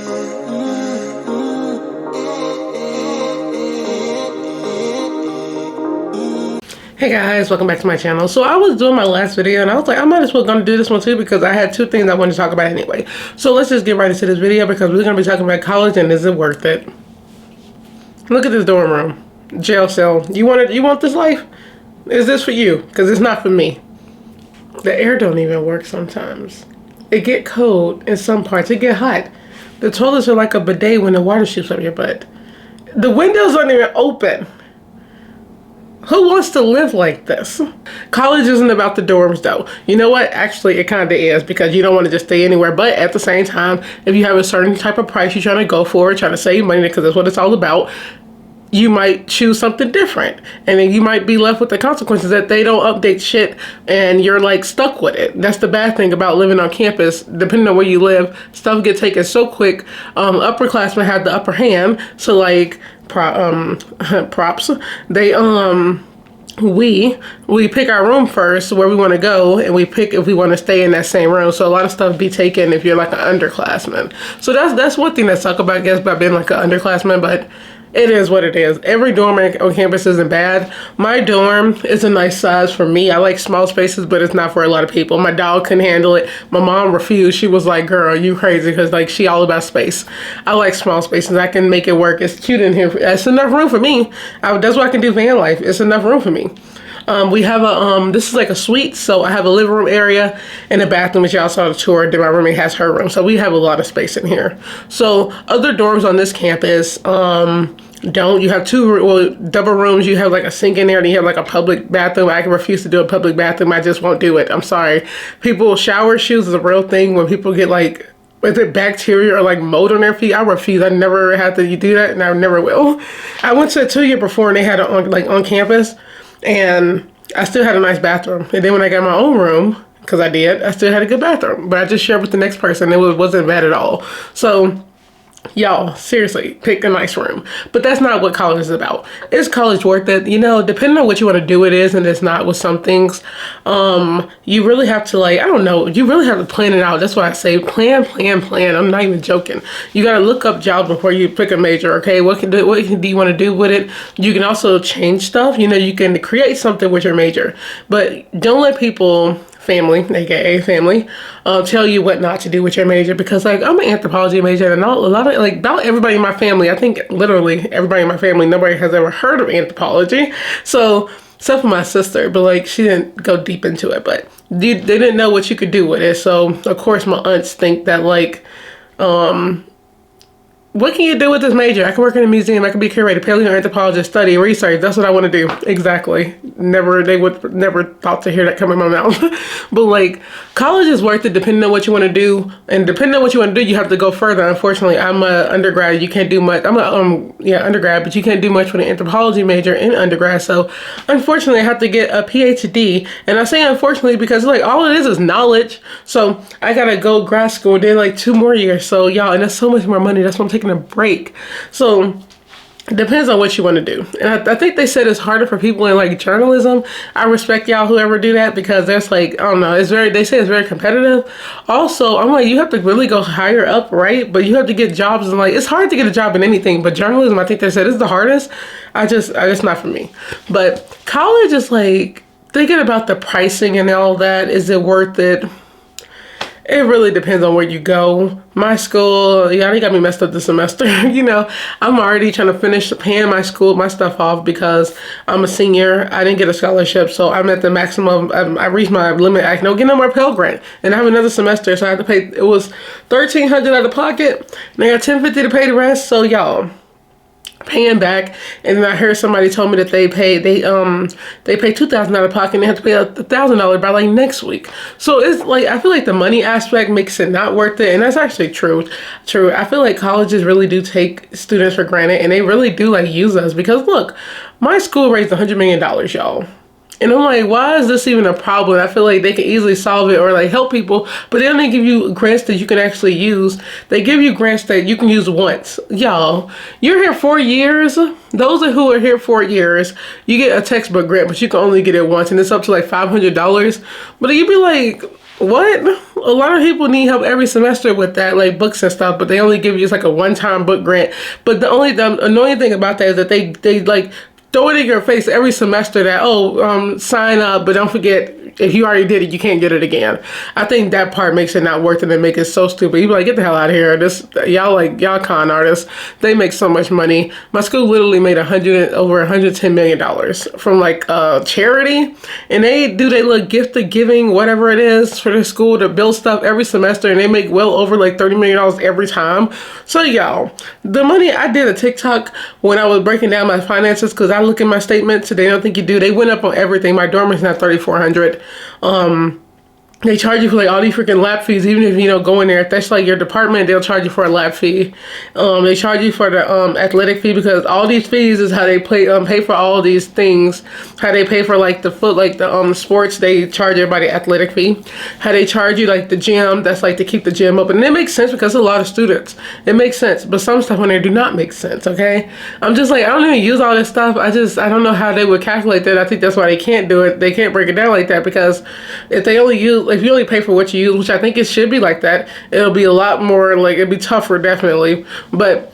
Hey guys, welcome back to my channel. So I was doing my last video and I was like, I might as well gonna do this one too because I had two things I wanted to talk about anyway. So let's just get right into this video because we're gonna be talking about college and is it worth it? Look at this dorm room, jail cell. You want this life? Is this for you? Because it's not for me. The air don't even work sometimes. It get cold in some parts. It get hot. The toilets are like a bidet when the water shoots up your butt. The windows aren't even open. Who wants to live like this? College isn't about the dorms though. You know what? Actually, it kind of is because you don't want to just stay anywhere. But at the same time, if you have a certain type of price you're trying to go for, trying to save money because that's what it's all about, you might choose something different. And then you might be left with the consequences that they don't update shit and you're like stuck with it. That's the bad thing about living on campus. Depending on where you live, stuff gets taken so quick. Upperclassmen have the upper hand. So like, props. They we pick our room first where we want to go, and we pick if we want to stay in that same room. So a lot of stuff be taken if you're like an underclassman. So that's one thing that sucks about, I guess, about being like an underclassman, but it is what it is. Every dorm on campus isn't bad. My dorm is a nice size for me. I like small spaces, but it's not for a lot of people. My dog couldn't handle it. My mom refused. She was like, girl, you crazy, because like she all about space. I like small spaces. I can make it work. It's cute in here. It's enough room for me. That's what I can do van life. It's enough room for me. We have a, this is like a suite, so I have a living room area and a bathroom, which y'all saw the tour. Then my roommate has her room, so we have a lot of space in here. So other dorms on this campus, you have double rooms. You have like a sink in there, and you have like a public bathroom. I can refuse to do a public bathroom. I just won't do it. I'm sorry. Shower shoes is a real thing when people get like, is it bacteria or like mold on their feet? I refuse. I never had to do that, and I never will. I went to a 2-year before, and they had it on campus, and I still had a nice bathroom. And then when I got my own room, because I still had a good bathroom, but I just shared with the next person. It wasn't bad at all. So y'all, seriously, pick a nice room. But that's not what college is about. Is college worth it? You know, depending on what you want to do it is, and it's not with some things. You really have to like, I don't know, you really have to plan it out. That's what I say. Plan. I'm not even joking. You got to look up jobs before you pick a major, okay? What do you want to do with it? You can also change stuff. You know, you can create something with your major. But don't let people, family, aka family, tell you what not to do with your major, because like I'm an anthropology major, and a lot of like about everybody in my family, I think literally everybody in my family, nobody has ever heard of anthropology. So except for my sister, but like she didn't go deep into it, but they didn't know what you could do with it. So of course my aunts think that like, what can you do with this major? I can work in a museum. I can be a curator, paleoanthropologist, study, research. That's what I want to do. Exactly. They would never thought to hear that come in my mouth. But like, college is worth it depending on what you want to do. And depending on what you want to do, you have to go further. Unfortunately, I'm an undergrad. You can't do much. I'm a undergrad, but you can't do much with an anthropology major in undergrad. So unfortunately, I have to get a PhD. And I say unfortunately because like all it is knowledge. So I got to go grad school. Then like 2 more years. So y'all, and that's so much more money. That's what I'm taking a break. So it depends on what you want to do. And I think they said it's harder for people in like journalism. I respect y'all whoever do that, because there's like, I don't know, they say it's very competitive. Also, I'm like, you have to really go higher up, right? But you have to get jobs, and like, it's hard to get a job in anything, but journalism, I think they said is the hardest. I just not for me. But college is like, thinking about the pricing and all that, is it worth it? It really depends on where you go. My school, yeah, they got me messed up this semester. You know, I'm already trying to finish paying my stuff off because I'm a senior. I didn't get a scholarship, so I'm at the maximum. I reached my limit. I can no get no more Pell Grant, and I have another semester, so I have to pay. It was $1,300 out of pocket, and I got $1,050 to pay the rest. So y'all, paying back. And then I heard somebody told me that they pay $2,000 out of pocket, and they have to pay $1,000 by like next week. So it's like, I feel like the money aspect makes it not worth it, and that's actually true. I feel like colleges really do take students for granted, and they really do like use us, because look, my school raised $100 million, y'all. And I'm like, why is this even a problem? I feel like they can easily solve it or like help people, but they don't give you grants that you can actually use. They give you grants that you can use once. Y'all, you're here 4 years. Those who are here 4 years, you get a textbook grant, but you can only get it once, and it's up to like $500. But you'd be like, What? A lot of people need help every semester with that, like books and stuff, but they only give you just like a one-time book grant. But the annoying thing about that is that they like throw it in your face every semester that, sign up, but don't forget, if you already did it, you can't get it again. I think that part makes it not worth it and make it so stupid. You be like, get the hell out of here. Y'all con artists. They make so much money. My school literally made over $110 million from like charity, and they do their little gift of giving, whatever it is, for the school to build stuff every semester, and they make well over like $30 million every time. So y'all, the money, I did a TikTok when I was breaking down my finances, because I look at my statements, so they don't think you do. They went up on everything. My dorm is now $3,400. They charge you for like all these freaking lab fees, even if you don't go in there. If that's like your department, they'll charge you for a lab fee. They charge you for the athletic fee, because all these fees is how they pay for all these things. How they pay for like the sports, they charge everybody athletic fee. How they charge you like the gym, that's like to keep the gym open. And it makes sense because a lot of students. It makes sense, but some stuff on there do not make sense. Okay, I'm just like, I don't even use all this stuff. I don't know how they would calculate that. I think that's why they can't do it. They can't break it down like that, because if you only pay for what you use, which I think it should be like that, it'll be a lot more, like, it'd be tougher, definitely. But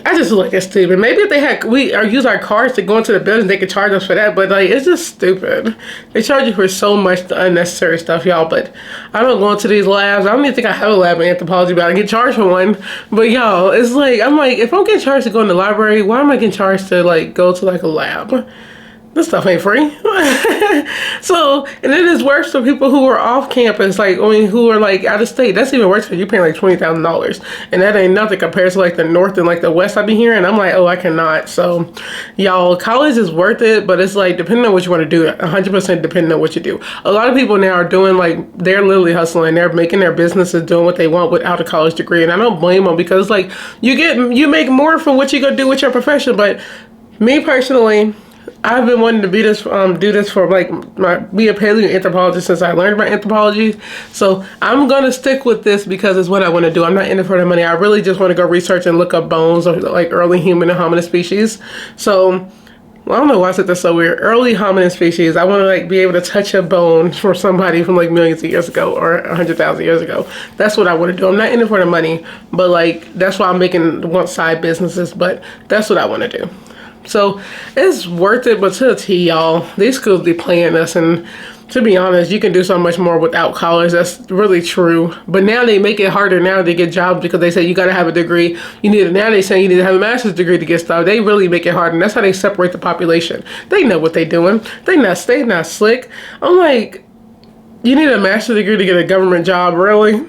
I just feel like it's stupid. Maybe if we use our cards to go into the building, they could charge us for that. But like, it's just stupid. They charge you for so much unnecessary stuff, y'all. But I don't go into these labs. I don't even think I have a lab in anthropology, but I get charged for one. But y'all, it's like, I'm like, if I'm getting charged to go in the library, why am I getting charged to like go to like a lab? This stuff ain't free. So, and it is worse for people who are off campus, who are like out of state. That's even worse, because you're paying like $20,000, and that ain't nothing compared to like the north and like the west I be hearing. I'm like, oh, I cannot. So, y'all, college is worth it, but it's like depending on what you want to do. 100% depending on what you do. A lot of people now are doing like, they're literally hustling. They're making their businesses, doing what they want without a college degree, and I don't blame them, because like you make more from what you go do with your profession. But me personally, I've been wanting to do this for like be a paleoanthropologist since I learned about anthropology. So I'm gonna stick with this because it's what I want to do. I'm not in it for the money. I really just want to go research and look up bones of like early human and hominid species. So I don't know why I said that's so weird. Early hominid species. I want to like be able to touch a bone from somebody from like millions of years ago or 100,000 years ago. That's what I want to do. I'm not in it for the money, but like that's why I'm making one side businesses. But that's what I want to do. So it's worth it, but to the T, y'all, these schools be playing us, and to be honest, you can do so much more without college. That's really true. But now they make it harder now to get jobs, because they say you got to have a degree. Now they say you need to have a master's degree to get stuff. They really make it hard, and that's how they separate the population. They know what they're doing. They not slick. I'm like, you need a master's degree to get a government job, really?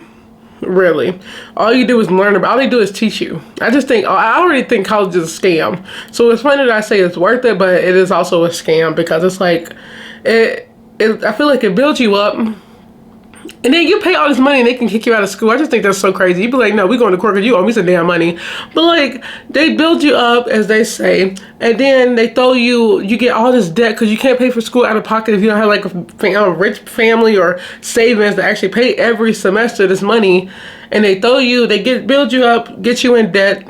Really, all you do is learn about. All they do is teach you. I already think college is a scam. So it's funny that I say it's worth it, but it is also a scam, because it's like I feel like it builds you up, and then you pay all this money and they can kick you out of school. I just think that's so crazy. You be like, no, we're going to court because you owe me some damn money. But like, they build you up, as they say, and then they throw you get all this debt because you can't pay for school out of pocket if you don't have like a rich family or savings to actually pay every semester this money. And they build you up, get you in debt.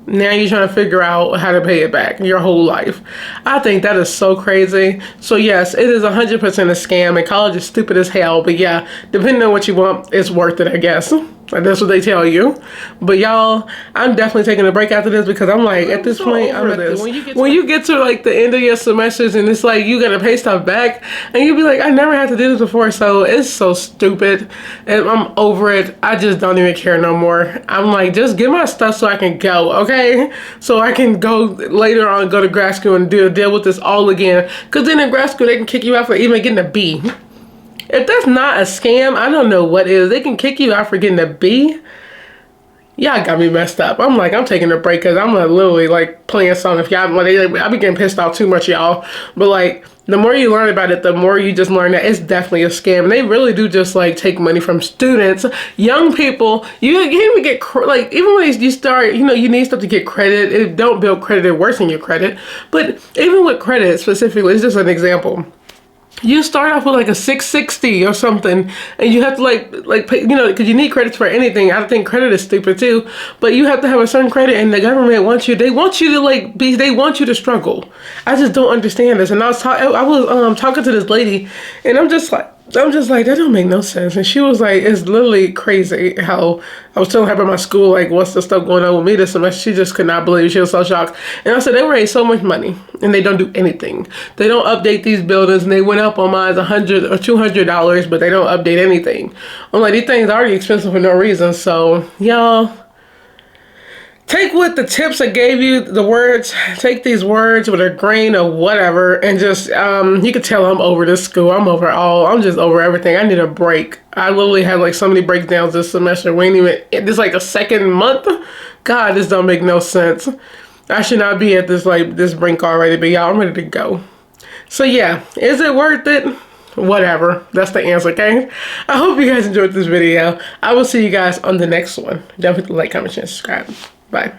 Now you're trying to figure out how to pay it back your whole life. I think that is so crazy. So yes, it is 100% a scam, and college is stupid as hell. But yeah, depending on what you want, it's worth it, I guess. And that's what they tell you. But y'all, I'm definitely taking a break after this, because I'm like, at this point, I'm at this. When you get to like the end of your semesters and it's like you gotta pay stuff back, and you be like, I never had to do this before, so it's so stupid, and I'm over it. I just don't even care no more. I'm like, just get my stuff so I can go, okay? So I can go later on, go to grad school and deal with this all again. Because then in grad school, they can kick you out for even getting a B. If that's not a scam, I don't know what is. They can kick you out for getting a B. Y'all got me messed up. I'm like, I'm taking a break because I'm literally like playing something. If y'all, I be getting pissed off too much, y'all. But like, the more you learn about it, the more you just learn that it's definitely a scam. And they really do just like take money from students, young people. You even get like, even when you start, you need stuff to get credit. It don't build credit, it worsen your credit. But even with credit specifically, it's just an example. You start off with like a 660 or something, and you have to like pay, because you need credits for anything. I think credit is stupid too, but you have to have a certain credit, and the government wants you. They want you to they want you to struggle. I just don't understand this. And I was talking to this lady, and I'm just like, I'm just like, that don't make no sense. And she was like, it's literally crazy how I was telling her about my school, like what's the stuff going on with me this semester. She just could not believe it. She was so shocked. And I said, they raised so much money and they don't do anything. They don't update these buildings, and they went up on mine $100 or $200, but they don't update anything. I'm like, these things are already expensive for no reason. So y'all, take what the tips I gave you, the words, take these words with a grain of whatever, and just, you could tell I'm over this school. I'm just over everything. I need a break. I literally had like so many breakdowns this semester. We ain't even, this is like the second month. God, this don't make no sense. I should not be at this brink already, but y'all, I'm ready to go. So yeah, is it worth it? Whatever. That's the answer, okay? I hope you guys enjoyed this video. I will see you guys on the next one. Don't forget to like, comment, share, subscribe. Bye.